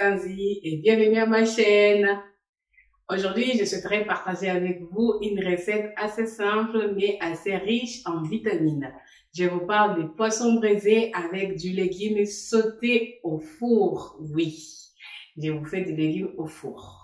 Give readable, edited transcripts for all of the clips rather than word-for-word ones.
Kanzi et bienvenue à ma chaîne. Aujourd'hui, je souhaiterais partager avec vous une recette assez simple mais assez riche en vitamines. Je vous parle des poissons braisés avec du légume sauté au four. Oui, je vous fais du légume au four.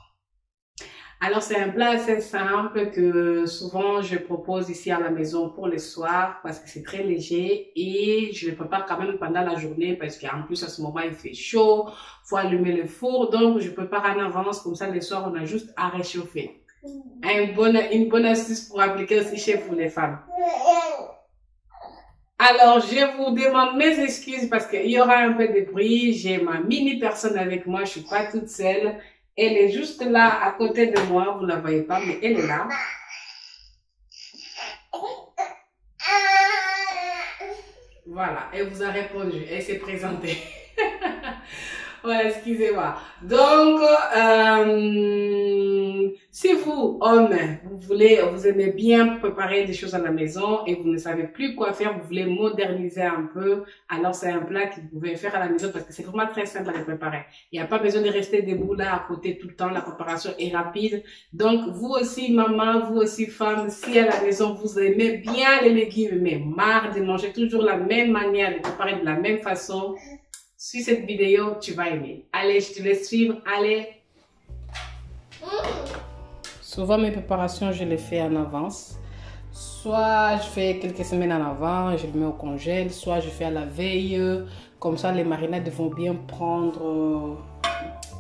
Alors, c'est un plat assez simple que souvent je propose ici à la maison pour le soir parce que c'est très léger et je le prépare quand même pendant la journée parce qu'en plus à ce moment il fait chaud, faut allumer le four, donc je prépare en avance, comme ça le soir on a juste à réchauffer. Une bonne astuce pour appliquer aussi chez vous les femmes. Alors, je vous demande mes excuses parce qu'il y aura un peu de bruit. J'ai ma mini personne avec moi, je suis pas toute seule. Elle est juste là, à côté de moi. Vous la voyez pas, mais elle est là. Voilà, elle vous a répondu. Elle s'est présentée. Ouais, excusez-moi. Donc, si vous, hommes, vous aimez bien préparer des choses à la maison et vous ne savez plus quoi faire, vous voulez moderniser un peu, alors c'est un plat que vous pouvez faire à la maison parce que c'est vraiment très simple à le préparer. Il n'y a pas besoin de rester debout là à côté tout le temps, la préparation est rapide. Donc, vous aussi, maman, vous aussi, femme, si à la maison vous aimez bien les légumes, mais marre de manger toujours la même manière, de préparer de la même façon, suis cette vidéo, tu vas aimer. Allez, je te laisse suivre. Allez. Souvent, mes préparations, je les fais en avance. Soit je fais quelques semaines en avant, je le mets au congèle. Soit je fais à la veille. Comme ça, les marinades vont bien prendre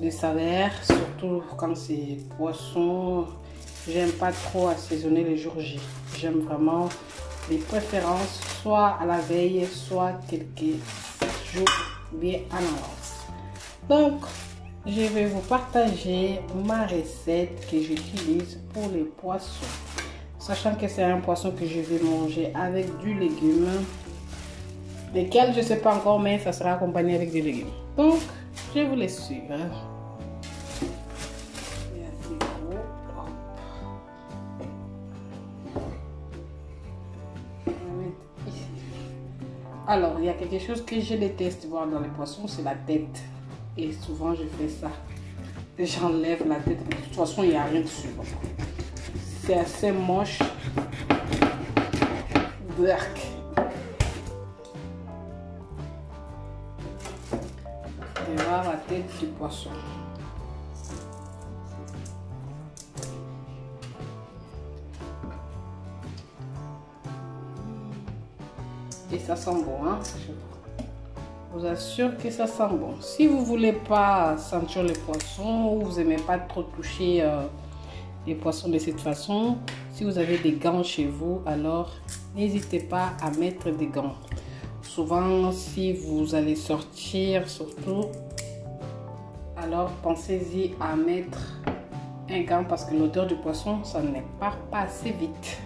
le saveur. Surtout quand c'est poisson. J'aime pas trop assaisonner les jours J. J'aime vraiment les préférences, soit à la veille, soit quelques jours bien en avance. Donc, je vais vous partager ma recette que j'utilise pour les poissons. Sachant que c'est un poisson que je vais manger avec du légume. Lequel je ne sais pas encore, mais ça sera accompagné avec du légume. Donc, je vous laisse suivre. Alors, il y a quelque chose que je déteste voir dans les poissons, c'est la tête. Et souvent, je fais ça. J'enlève la tête. De toute façon, il n'y a rien dessus. C'est assez moche. Black. De voir la tête du poisson. Et ça sent bon, hein? Je vous assure que ça sent bon. Si vous voulez pas sentir les poissons ou vous aimez pas trop toucher les poissons de cette façon, si vous avez des gants chez vous, alors n'hésitez pas à mettre des gants. Souvent, si vous allez sortir, surtout, alors pensez-y à mettre un gant parce que l'odeur du poisson, ça ne part pas assez vite.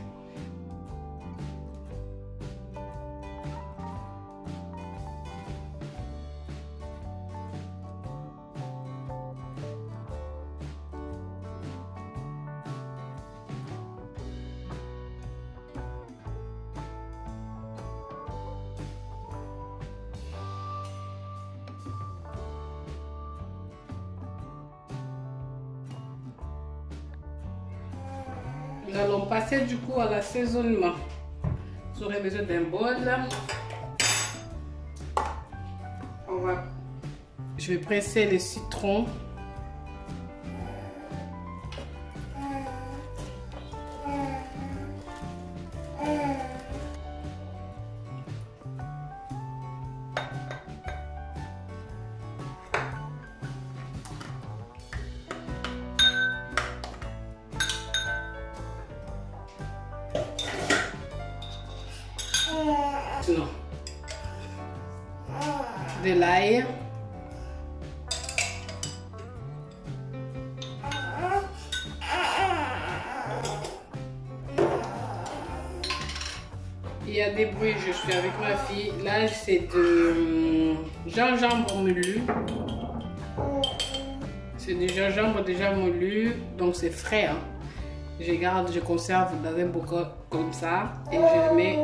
Nous allons passer du coup à l'assaisonnement. Vous aurez besoin d'un bol. Je vais presser le citron. De l'ail. Il y a des bruits, je suis avec ma fille. Là, c'est de gingembre moulu. C'est du gingembre déjà moulu, donc c'est frais. Hein. Je conserve dans un bocaux comme ça et je le mets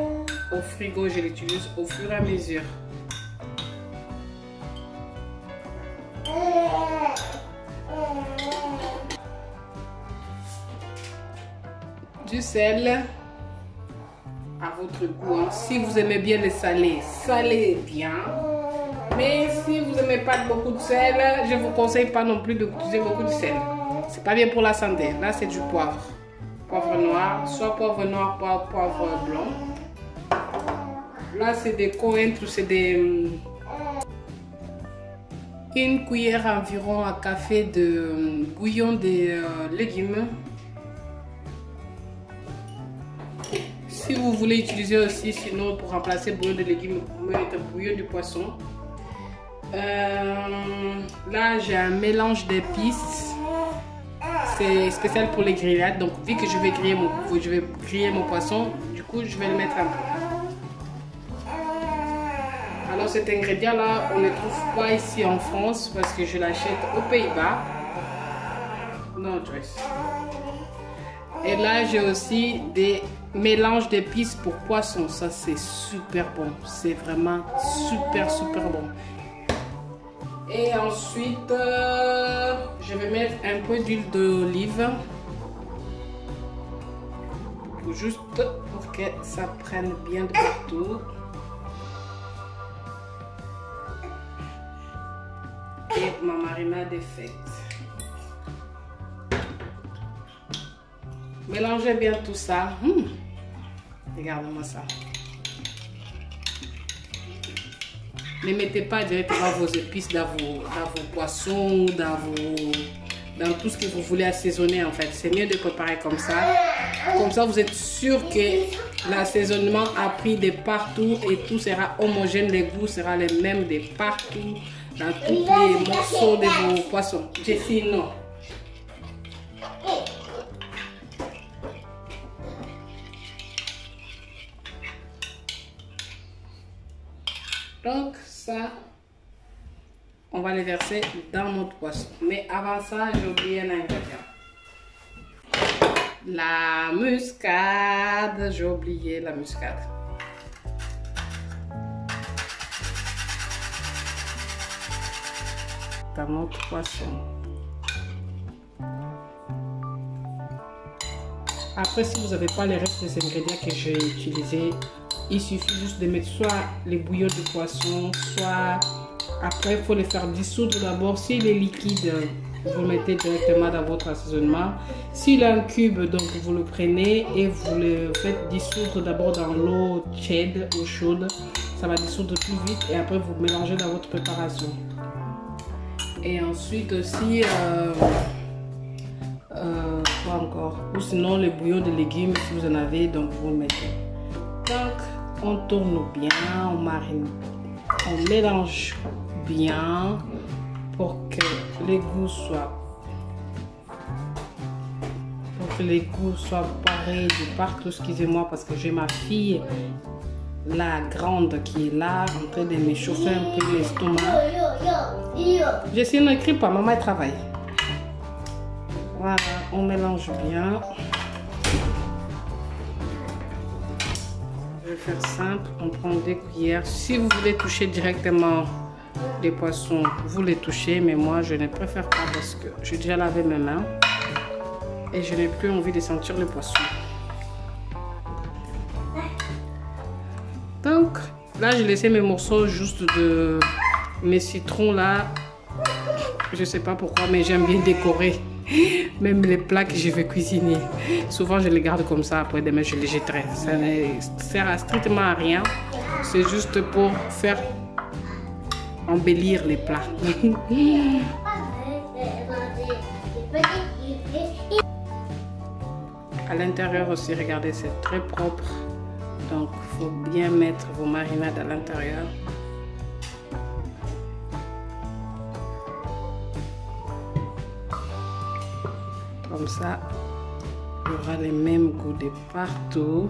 au frigo. Je l'utilise au fur et à mesure. du sel à votre goût. Hein. Si vous aimez bien le salé, salez bien. Mais si vous n'aimez pas beaucoup de sel, je vous conseille pas non plus d'utiliser beaucoup de sel. C'est pas bien pour la santé. Là, c'est du poivre. Poivre noir, soit poivre noir, poivre blanc. Là, c'est des cointres, c'est des... Une cuillère environ à café de bouillon de légumes. Si vous voulez utiliser aussi, sinon pour remplacer le bouillon de légumes, vous mettez bouillon du poisson. Là, j'ai un mélange d'épices. C'est spécial pour les grillades. Donc, vu que je vais griller mon poisson, du coup, je vais le mettre un peu. Alors, cet ingrédient-là, on ne le trouve pas ici en France parce que je l'achète aux Pays-Bas. Non, Joyce. Et là, j'ai aussi des mélanges d'épices pour poisson. Ça, c'est super bon. C'est vraiment super, super bon. Et ensuite, je vais mettre un peu d'huile d'olive. Juste pour que ça prenne bien de partout. Et ma marinade est faite. Mélangez bien tout ça. Regardez-moi ça. Ne mettez pas directement vos épices dans vos poissons, dans tout ce que vous voulez assaisonner en fait. C'est mieux de préparer comme ça. Comme ça, vous êtes sûr que l'assaisonnement a pris de partout et tout sera homogène. Les goûts seront les mêmes de partout, dans tous les morceaux de vos poissons. Jessie, non. Donc ça, on va les verser dans notre poisson. Mais avant ça, j'ai oublié un ingrédient. La muscade. J'ai oublié la muscade. Dans notre poisson. Après, si vous n'avez pas les restes des ingrédients que j'ai utilisés, il suffit juste de mettre soit les bouillons de poisson, soit après il faut les faire dissoudre d'abord. S'il est liquide, vous le mettez directement dans votre assaisonnement. S'il est en cube, donc vous le prenez et vous le faites dissoudre d'abord dans l'eau tiède ou chaude. Ça va dissoudre plus vite et après vous mélangez dans votre préparation. Et ensuite aussi, quoi encore? Ou sinon le bouillon de légumes si vous en avez, donc vous le mettez. Donc, on tourne bien, on marine, on mélange bien pour que les goûts soient pareils de partout. Excusez-moi parce que j'ai ma fille, la grande, qui est là en train de me chauffer un peu l'estomac. J'essaie de n'écrire pas, maman elle travaille. Voilà, on mélange bien. Je vais faire simple, on prend des cuillères. Si vous voulez toucher directement les poissons, vous les touchez, mais moi je ne préfère pas parce que j'ai déjà lavé mes mains et je n'ai plus envie de sentir le poisson. Donc là j'ai laissé mes morceaux juste de mes citrons là. Je sais pas pourquoi, mais j'aime bien décorer. Même les plats que je vais cuisiner, souvent je les garde comme ça, après demain je les jetterai. Ça ne sert strictement à rien, c'est juste pour faire embellir les plats. À l'intérieur aussi, regardez, c'est très propre, donc il faut bien mettre vos marinades à l'intérieur. Comme ça, il y aura les mêmes goûts de partout.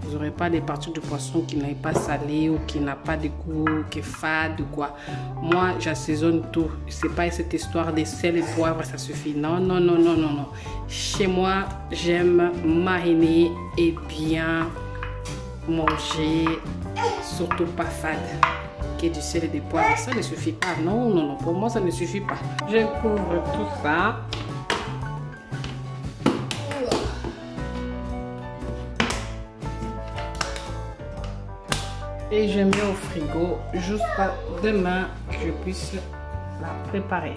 Vous n'aurez pas des parties du poisson qui n'est pas salé ou qui n'a pas de goût, qui est fade ou quoi. Moi, j'assaisonne tout. C'est pas cette histoire de sel et poivre, ça suffit. Non, non, non, non, non, non. Chez moi, j'aime mariner et bien manger, surtout pas fade. Que du sel et des poivre, ça ne suffit pas. Non, non, non, pour moi ça ne suffit pas. Je couvre tout ça. Et je mets au frigo jusqu'à demain que je puisse la préparer.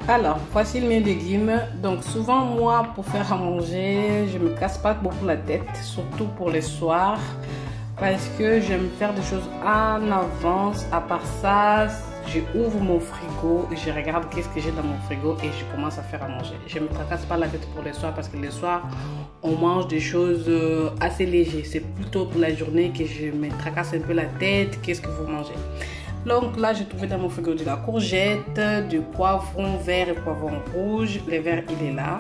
Alors, voici mes légumes. Donc, souvent, moi, pour faire à manger, je me casse pas beaucoup la tête, surtout pour les soirs, parce que j'aime faire des choses en avance. À part ça, je ouvre mon frigo, je regarde qu'est-ce que j'ai dans mon frigo et je commence à faire à manger. Je me tracasse pas la tête pour les soirs parce que les soirs, on mange des choses assez légères. C'est plutôt pour la journée que je me tracasse un peu la tête, qu'est-ce que vous mangez. Donc là, j'ai trouvé dans mon frigo de la courgette, du poivron vert et poivron rouge. Le vert, il est là.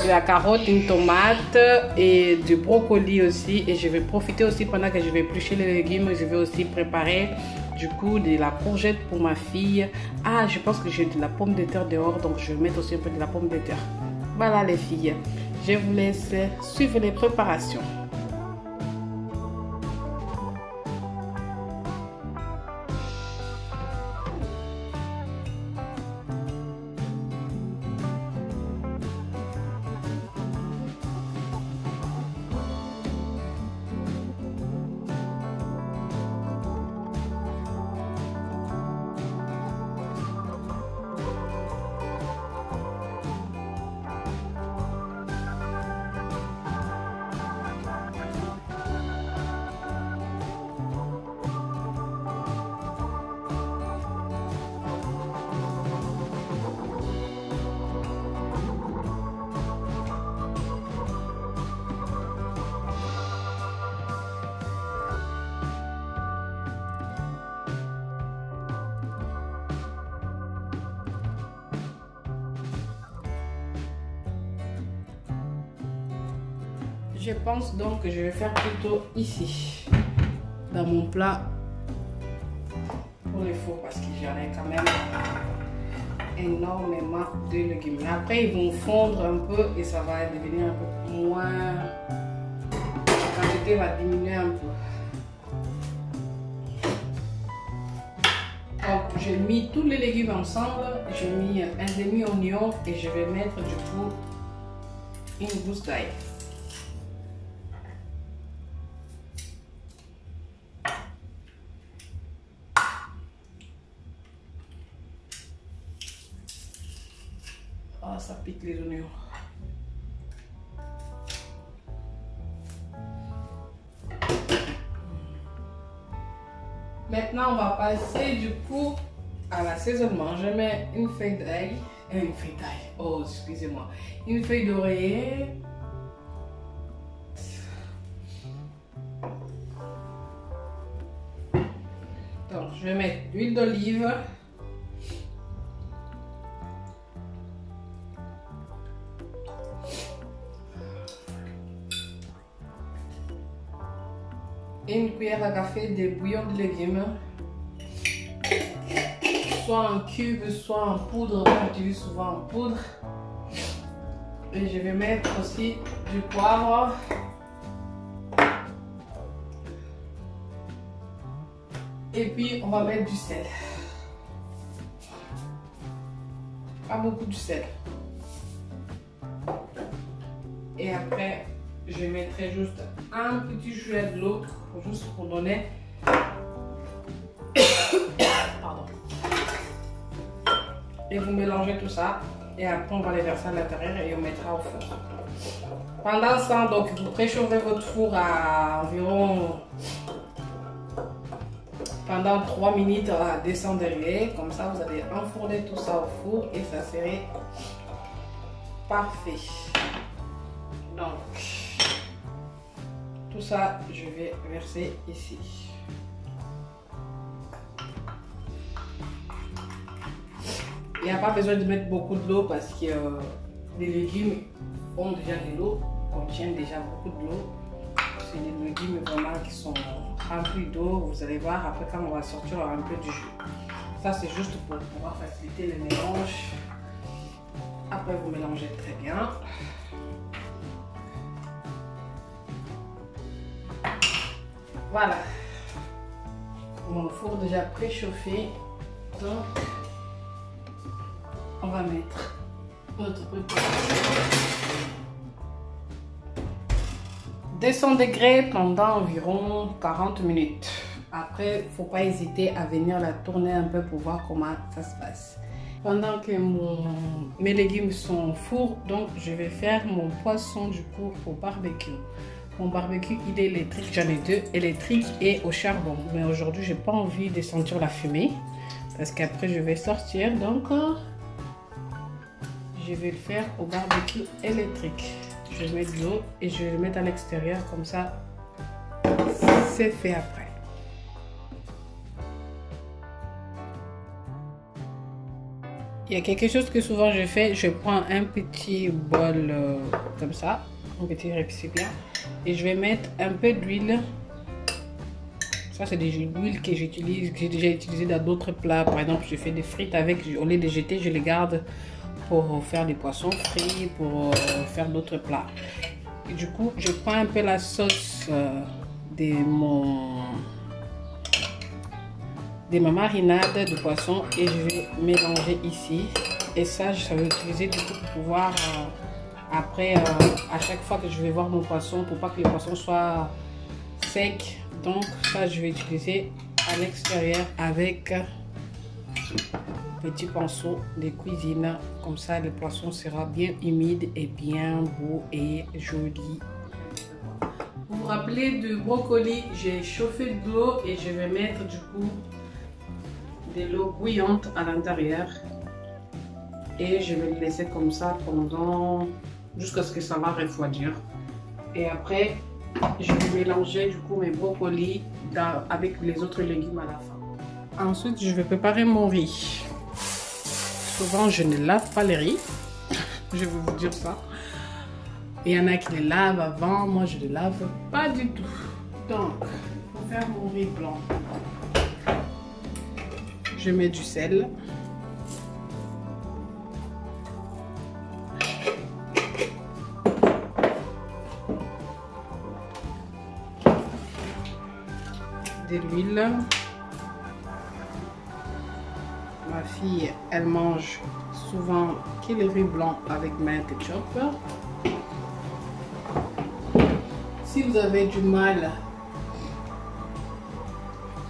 De la carotte, une tomate et du brocoli aussi. Et je vais profiter aussi pendant que je vais éplucher les légumes. Je vais aussi préparer du coup de la courgette pour ma fille. Ah, je pense que j'ai de la pomme de terre dehors. Donc je vais mettre aussi un peu de la pomme de terre. Voilà les filles. Je vous laisse suivre les préparations. Je pense donc que je vais faire plutôt ici, dans mon plat pour les fours, parce que j'en ai quand même énormément de légumes. Après, ils vont fondre un peu et ça va devenir un peu moins... La quantité va diminuer un peu. Donc, j'ai mis tous les légumes ensemble. J'ai mis un demi-oignon et je vais mettre du coup une gousse d'ail. Ah, ça pique les oignons. Maintenant, on va passer du coup à l'assaisonnement. Je mets une feuille d'ail. Une feuille d'ail. Oh, excusez-moi. Une feuille d'oreiller. Donc, je vais mettre l'huile d'olive. Et une cuillère à café de bouillon de légumes, soit en cube, soit en poudre. Moi j'utilise souvent en poudre. Et je vais mettre aussi du poivre. Et puis on va mettre du sel. Pas beaucoup de sel. Et après, je mettrai juste un petit jouet de l'eau juste pour donner. Pardon. Et vous mélangez tout ça. Et après, on va les verser à l'intérieur et on mettra au four. Pendant ce temps, donc, vous préchauffez votre four à environ pendant 3 minutes à 200 degrés. Comme ça, vous allez enfourner tout ça au four et ça serait parfait. Donc, tout ça, je vais verser ici. Il n'y a pas besoin de mettre beaucoup de l'eau parce que les légumes ont déjà de l'eau, contiennent déjà beaucoup de l'eau. C'est des légumes vraiment qui sont remplis d'eau. Vous allez voir après quand on va sortir un peu du jus. Ça, c'est juste pour pouvoir faciliter le mélange. Après, vous mélangez très bien. Voilà. Mon four déjà préchauffé. Donc, on va mettre notre préparation. 200 degrés pendant environ 40 minutes. Après, il ne faut pas hésiter à venir la tourner un peu pour voir comment ça se passe. Pendant que mes légumes sont au four, donc je vais faire mon poisson du coup au barbecue. Mon barbecue, il est électrique, j'en ai deux, électrique et au charbon. Mais aujourd'hui, j'ai pas envie de sentir la fumée parce qu'après, je vais sortir. Donc, je vais le faire au barbecue électrique. Je vais mettre de l'eau et je vais le mettre à l'extérieur comme ça, c'est fait après. Il y a quelque chose que souvent je fais, je prends un petit bol comme ça, un petit récipient, et je vais mettre un peu d'huile. Ça c'est des huiles que j'utilise, que j'ai déjà utilisé dans d'autres plats. Par exemple, je fais des frites avec, au lieu de jeter, je les garde pour faire des poissons frits, pour faire d'autres plats. Et du coup, je prends un peu la sauce de ma marinade de poisson et je vais mélanger ici. Et ça, je vais utiliser du coup pour pouvoir après à chaque fois que je vais voir mon poisson, pour pas que le poisson soit sec. Donc ça, je vais utiliser à l'extérieur avec petit pinceau de cuisine. Comme ça, le poisson sera bien humide et bien beau et joli. Vous vous rappelez du brocoli, j'ai chauffé de l'eau et je vais mettre du coup de l'eau bouillante à l'intérieur et je vais le laisser comme ça pendant jusqu'à ce que ça va refroidir. Et après, je vais mélanger du coup mes brocolis avec les autres légumes à la fin. Ensuite, je vais préparer mon riz. Souvent, je ne lave pas les riz. Je vais vous dire ça. Il y en a qui les lavent avant. Moi, je ne les lave pas du tout. Donc, pour faire mon riz blanc, je mets du sel. De l'huile. Ma fille, elle mange souvent que le riz blanc avec mayo ketchup. Si vous avez du mal,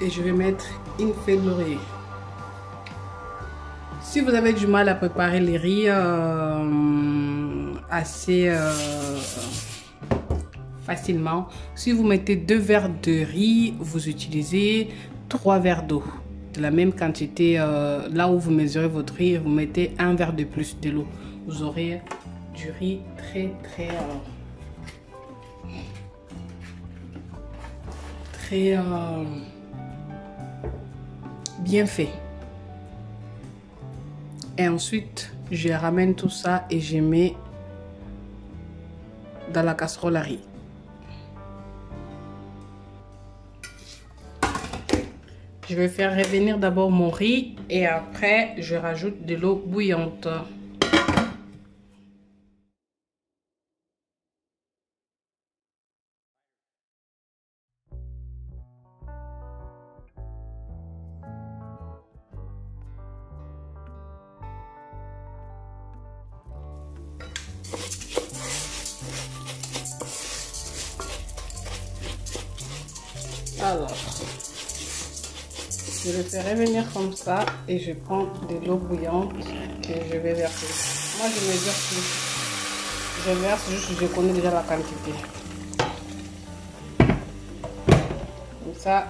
et je vais mettre une feuille de laurier. Si vous avez du mal à préparer les riz assez facilement, si vous mettez 2 verres de riz, vous utilisez 3 verres d'eau. De la même quantité, là où vous mesurez votre riz, vous mettez 1 verre de plus de l'eau. Vous aurez du riz très bien fait. Et ensuite, je ramène tout ça et je mets dans la casserole à riz. Je vais faire revenir d'abord mon riz et après, je rajoute de l'eau bouillante. Alors, je le fais revenir comme ça et je prends de l'eau bouillante et je vais verser. Moi, je ne verse plus. Je verse juste, je connais déjà la quantité. Comme ça,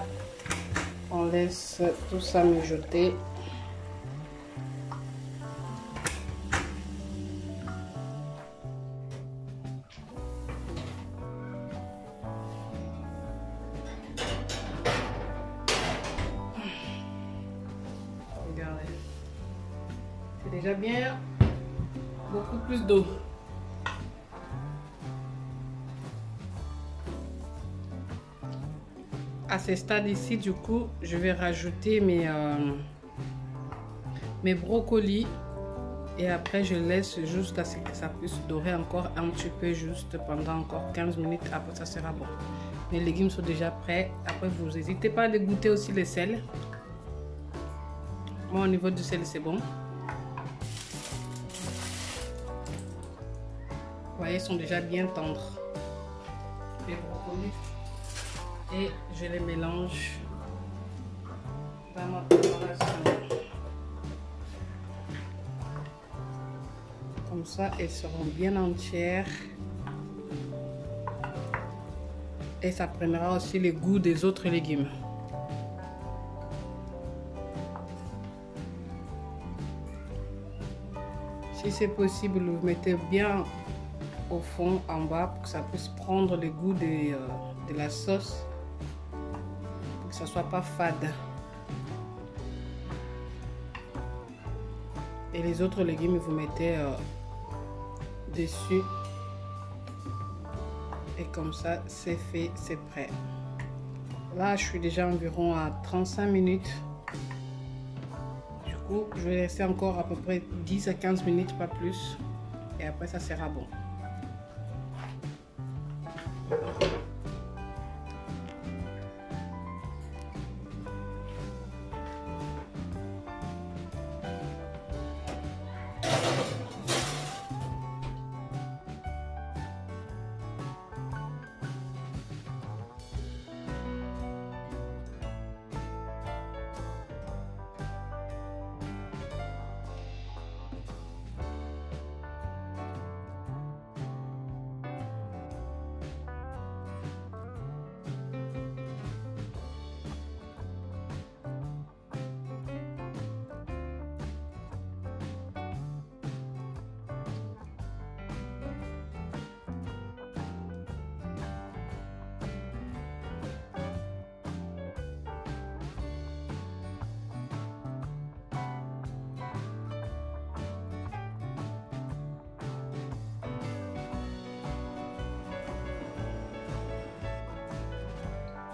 on laisse tout ça mijoter. C'est déjà bien, beaucoup plus d'eau. À ce stade ici, du coup, je vais rajouter mes brocolis Et après, je laisse jusqu'à ce que ça puisse dorer encore un petit peu, juste pendant encore 15 minutes. Après, ça sera bon. Les légumes sont déjà prêts. Après, vous n'hésitez pas à dégoûter aussi le sel. Moi, au niveau du sel, c'est bon. Vous voyez, ils sont déjà bien tendres. Les brocolis. Et je les mélange dans ma préparation. Comme ça, elles seront bien entières. Et ça prendra aussi le goût des autres légumes. Si c'est possible, vous mettez bien au fond, en bas, pour que ça puisse prendre le goût de la sauce, pour que ça ne soit pas fade. Et les autres légumes, vous mettez dessus. Et comme ça, c'est fait, c'est prêt. Là, je suis déjà environ à 35 minutes. Du coup, je vais rester encore à peu près 10 à 15 minutes, pas plus. Et après, ça sera bon.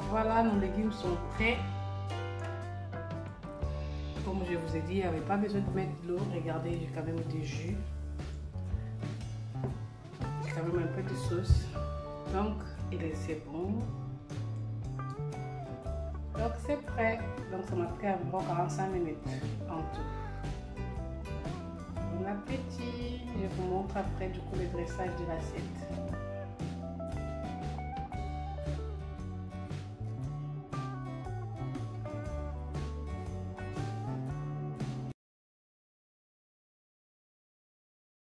Voilà, nos légumes sont prêts. Comme je vous ai dit, il n'y avait pas besoin de mettre de l'eau. Regardez, j'ai quand même du jus. J'ai quand même un peu de sauce. Donc, c'est bon. Donc, c'est prêt. Donc, ça m'a pris environ 45 minutes en tout. Bon appétit. Je vous montre après du coup le dressage de l'assiette.